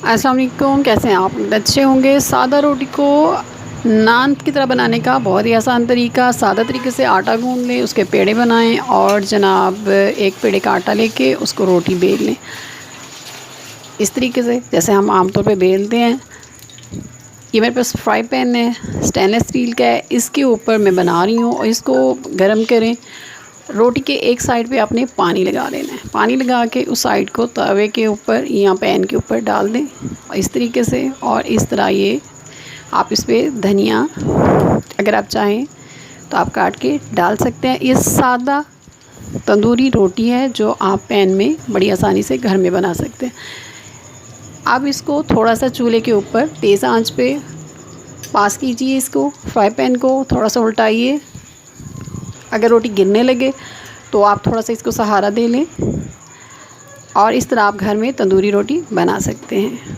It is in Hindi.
अस्सलाम वालेकुम, कैसे हैं आप? अच्छे होंगे। सादा रोटी को नान की तरह बनाने का बहुत ही आसान तरीका। सादा तरीके से आटा गूंद लें, उसके पेड़े बनाएं और जनाब एक पेड़े का आटा लेके उसको रोटी बेल लें इस तरीके से जैसे हम आमतौर पे बेलते हैं। ये मेरे पास फ्राई पैन है, स्टेनलेस स्टील का है। इसके ऊपर मैं बना रही हूँ और इसको गर्म करें। रोटी के एक साइड पे आपने पानी लगा देना है। पानी लगा के उस साइड को तवे के ऊपर या पैन के ऊपर डाल दें इस तरीके से। और इस तरह ये आप इस पर धनिया अगर आप चाहें तो आप काट के डाल सकते हैं। ये सादा तंदूरी रोटी है जो आप पैन में बड़ी आसानी से घर में बना सकते हैं। आप इसको थोड़ा सा चूल्हे के ऊपर तेज़ आंच पे पास कीजिए। इसको फ्राई पैन को थोड़ा सा उल्टाइए। अगर रोटी गिरने लगे तो आप थोड़ा सा इसको सहारा दे लें और इस तरह आप घर में तंदूरी रोटी बना सकते हैं।